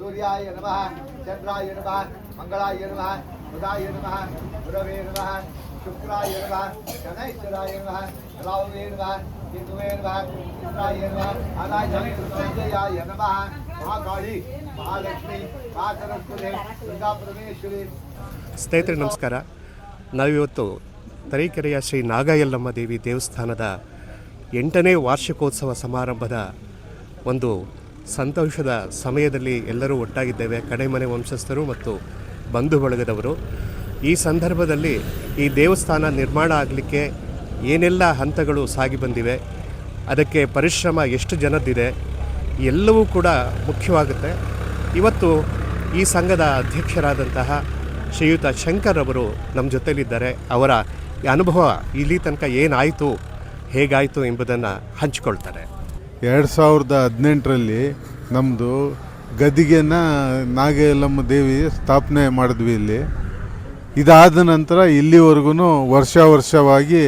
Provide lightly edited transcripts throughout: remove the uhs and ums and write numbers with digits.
सूर्याय नमः, चंद्राय नमः, मंगलाय नमः, बुधाय नमः, गुरवे नमः, शुक्राय नमः, शनैश्चराय नमः, राहुवे नमः, केतुवे नमः, इंद्राय नमः, अनाय नमः, महाकाली, महालक्ष्मी, महासरस्वती, दुर्गा परमेश्वरी. ಸ್ನೇಹಿತರೆ ನಮಸ್ಕಾರ. ನಾವಿವತ್ತು ತರೀಕೆರೆಯ ಶ್ರೀ ನಾಗಯಲ್ಲಮ್ಮ ದೇವಿ ದೇವಸ್ಥಾನದ 8ನೇ ವಾರ್ಷಿಕೋತ್ಸವ ಸಮಾರಂಭದ ಒಂದು ಸಂತೋಷದ ಸಮಯದಲ್ಲಿ ಎಲ್ಲರೂ ಒಟ್ಟಾಗಿದ್ದೇವೆ. ಕಡೆಮನೆ ವಂಶಸ್ಥರು ಮತ್ತು ಬಂಧು ಬಳಗದವರು. ಈ ಸಂದರ್ಭದಲ್ಲಿ ಈ ದೇವಸ್ಥಾನ ನಿರ್ಮಾಣ ಆಗಲಿಕ್ಕೆ ಏನೆಲ್ಲ ಹಂತಗಳು ಸಾಗಿ ಬಂದಿವೆ, ಅದಕ್ಕೆ ಪರಿಶ್ರಮ ಎಷ್ಟು ಜನದ್ದಿದೆ, ಎಲ್ಲವೂ ಕೂಡ ಮುಖ್ಯವಾಗುತ್ತೆ. ಇವತ್ತು ಈ ಸಂಘದ ಅಧ್ಯಕ್ಷರಾದಂತಹ ಶ್ರೀಯುತ ಶಂಕರ್ ಅವರು ನಮ್ಮ ಜೊತೆಯಲ್ಲಿದ್ದಾರೆ. ಅವರ ಅನುಭವ ಇಲ್ಲಿ ತನಕ ಏನಾಯಿತು, ಹೇಗಾಯಿತು ಎಂಬುದನ್ನು ಹಂಚಿಕೊಳ್ತಾರೆ. 2018ರಲ್ಲಿ ನಮ್ಮದು ಗದಿಗೆನ ನಾಗಯಲ್ಲಮ್ಮ ದೇವಿ ಸ್ಥಾಪನೆ ಮಾಡಿದ್ವಿ ಇಲ್ಲಿ. ಇದಾದ ನಂತರ ಇಲ್ಲಿವರೆಗೂ ವರ್ಷವಾಗಿ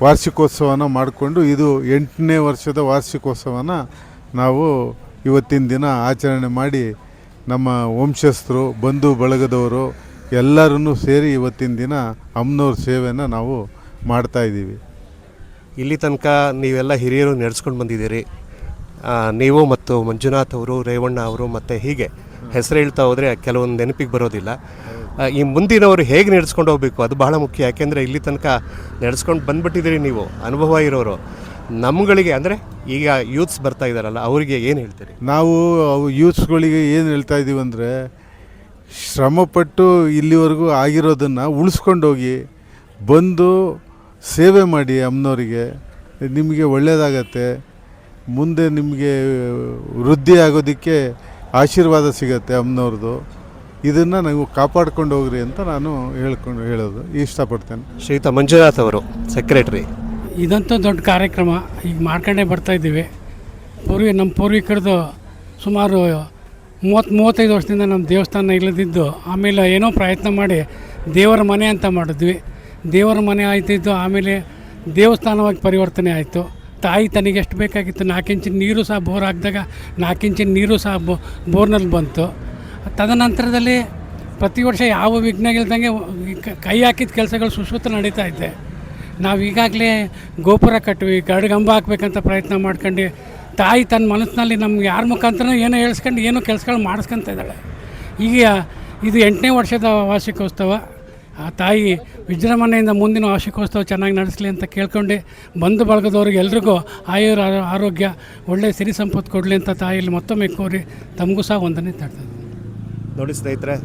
ವಾರ್ಷಿಕೋತ್ಸವನ ಮಾಡಿಕೊಂಡು ಇದು 8ನೇ ವರ್ಷದ ವಾರ್ಷಿಕೋತ್ಸವನ ನಾವು ಇವತ್ತಿನ ದಿನ ಆಚರಣೆ ಮಾಡಿ ನಮ್ಮ ವಂಶಸ್ಥರು ಬಂಧು ಬಳಗದವರು ಎಲ್ಲರೂ ಸೇರಿ ಇವತ್ತಿನ ದಿನ ಅಮ್ಮನವ್ರ ಸೇವೆಯನ್ನು ನಾವು ಮಾಡ್ತಾಯಿದ್ದೀವಿ. ಇಲ್ಲಿ ತನಕ ನೀವೆಲ್ಲ ಹಿರಿಯರು ನಡೆಸ್ಕೊಂಡು ಬಂದಿದ್ದೀರಿ. ನೀವು ಮತ್ತು ಮಂಜುನಾಥ್ ಅವರು, ರೇವಣ್ಣ ಅವರು ಮತ್ತು ಹೀಗೆ ಹೆಸರು ಹೇಳ್ತಾ ಹೋದರೆ ಕೆಲವೊಂದು ನೆನಪಿಗೆ ಬರೋದಿಲ್ಲ. ಈ ಮುಂದಿನವರು ಹೇಗೆ ನಡೆಸ್ಕೊಂಡು ಹೋಗಬೇಕು ಅದು ಬಹಳ ಮುಖ್ಯ. ಯಾಕೆಂದರೆ ಇಲ್ಲಿ ತನಕ ನಡೆಸ್ಕೊಂಡು ಬಂದುಬಿಟ್ಟಿದ್ದೀರಿ ನೀವು, ಅನುಭವ ಇರೋರು. ನಮ್ಮಗಳಿಗೆ ಅಂದರೆ ಈಗ ಯೂತ್ಸ್ ಬರ್ತಾ ಇದ್ದಾರಲ್ಲ, ಅವರಿಗೆ ಏನು ಹೇಳ್ತೀರಿ? ನಾವು ಯೂತ್ಸ್ಗಳಿಗೆ ಏನು ಹೇಳ್ತಾ ಇದ್ದೀವಿ ಅಂದರೆ, ಶ್ರಮಪಟ್ಟು ಇಲ್ಲಿವರೆಗೂ ಆಗಿರೋದನ್ನು ಉಳಿಸ್ಕೊಂಡೋಗಿ ಬಂದು ಸೇವೆ ಮಾಡಿ ಅಮ್ಮನವರಿಗೆ. ನಿಮಗೆ ಒಳ್ಳೆಯದಾಗತ್ತೆ, ಮುಂದೆ ನಿಮಗೆ ವೃದ್ಧಿ ಆಗೋದಕ್ಕೆ ಆಶೀರ್ವಾದ ಸಿಗತ್ತೆ ಅಮ್ಮನವ್ರದ್ದು. ಇದನ್ನು ನಾವು ಕಾಪಾಡ್ಕೊಂಡು ಹೋಗ್ರಿ ಅಂತ ನಾನು ಹೇಳೋದು ಇಷ್ಟಪಡ್ತೇನೆ. ಶ್ರೀಯುತ ಮಂಜುನಾಥ್ ಅವರು, ಸೆಕ್ರೆಟ್ರಿ. ಇದಂತೂ ದೊಡ್ಡ ಕಾರ್ಯಕ್ರಮ ಈಗ ಮಾಡ್ಕೊಂಡೇ ಬರ್ತಾಯಿದ್ದೀವಿ. ನಮ್ಮ ಪೂರ್ವಿಕರದು ಸುಮಾರು 30-35 ವರ್ಷದಿಂದ ನಮ್ಮ ದೇವಸ್ಥಾನ ಇಲ್ಲದಿದ್ದು, ಆಮೇಲೆ ಏನೋ ಪ್ರಯತ್ನ ಮಾಡಿ ದೇವರ ಮನೆ ಅಂತ ಮಾಡಿದ್ವಿ. ದೇವರ ಮನೆ ಆಯ್ತಿದ್ದು, ಆಮೇಲೆ ದೇವಸ್ಥಾನವಾಗಿ ಪರಿವರ್ತನೆ ಆಯಿತು. ತಾಯಿ ತನಗೆ ಎಷ್ಟು ಬೇಕಾಗಿತ್ತು, 4 ಇಂಚಿನ ನೀರು ಸಹ ಬೋರ್ ಹಾಕಿದಾಗ 4 ಇಂಚಿನ ನೀರು ಸಹ ಬೋರ್ನಲ್ಲಿ ಬಂತು. ತದನಂತರದಲ್ಲಿ ಪ್ರತಿ ವರ್ಷ ಯಾವ ವಿಘ್ನ ಇಲ್ದಂಗೆ ಕೈ ಹಾಕಿದ ಕೆಲಸಗಳು ಸುಶ್ರುತ ನಡೀತಾ ಇದೆ. ನಾವು ಈಗಾಗಲೇ ಗೋಪುರ ಕಟ್ವಿ, ಗರುಡಗಂಬ ಹಾಕ್ಬೇಕಂತ ಪ್ರಯತ್ನ ಮಾಡ್ಕೊಂಡು ತಾಯಿ ತನ್ನ ಮನಸ್ಸಿನಲ್ಲಿ ನಮ್ಗೆ ಯಾರ ಮುಖಾಂತರ ಏನೋ ಹೇಳ್ಸ್ಕೊಂಡು ಏನೋ ಕೆಲಸಗಳು ಮಾಡಿಸ್ಕೊತ ಇದ್ದಾಳೆ. ಈಗ ಇದು 8ನೇ ವರ್ಷದ ವಾರ್ಷಿಕೋತ್ಸವ. ಆ ತಾಯಿ ವಿಜೃಂಭಣೆಯಿಂದ ಮುಂದಿನ ವಾರ್ಷಿಕೋತ್ಸವ ಚೆನ್ನಾಗಿ ನಡೆಸಲಿ ಅಂತ ಕೇಳ್ಕೊಂಡು ಬಂಧು ಬಳಗದವ್ರಿಗೆ ಎಲ್ರಿಗೂ ಆರೋಗ್ಯ, ಒಳ್ಳೆಯ ಸಿರಿ ಸಂಪತ್ತು ಕೊಡಲಿ ಅಂತ ತಾಯಿಯಲ್ಲಿ ಮತ್ತೊಮ್ಮೆ ಕೋರಿ ತಮಗೂ ಸಹ ವಂದನೆ ತಡ್ತದೆ. ನೋಡಿ ಸ್ನೇಹಿತರೆ,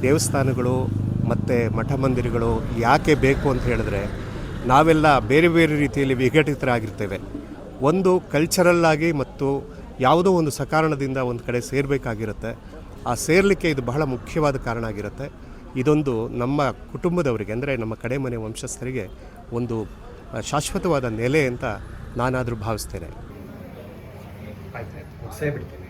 ದೇವಸ್ಥಾನಗಳು ಮತ್ತು ಮಠ ಮಂದಿರಗಳು ಯಾಕೆ ಬೇಕು ಅಂತ ಹೇಳಿದ್ರೆ, ನಾವೆಲ್ಲ ಬೇರೆ ಬೇರೆ ರೀತಿಯಲ್ಲಿ ವಿಘಟಿತರಾಗಿರ್ತೇವೆ. ಒಂದು ಕಲ್ಚರಲ್ಲಾಗಿ ಮತ್ತು ಯಾವುದೋ ಒಂದು ಸಕಾರಣದಿಂದ ಒಂದು ಕಡೆ ಸೇರಬೇಕಾಗಿರುತ್ತೆ. ಆ ಸೇರಲಿಕ್ಕೆ ಇದು ಬಹಳ ಮುಖ್ಯವಾದ ಕಾರಣ ಆಗಿರುತ್ತೆ. ಇದೊಂದು ನಮ್ಮ ಕುಟುಂಬದವರಿಗೆ, ಅಂದರೆ ನಮ್ಮ ಕಡೆಮನೆ ವಂಶಸ್ಥರಿಗೆ ಒಂದು ಶಾಶ್ವತವಾದ ನೆಲೆ ಅಂತ ನಾನಾದರೂ ಭಾವಿಸ್ತೇನೆ. ಆಯ್ತು, ಮುಗಿಸೇ ಬಿಡ್ತೀನಿ.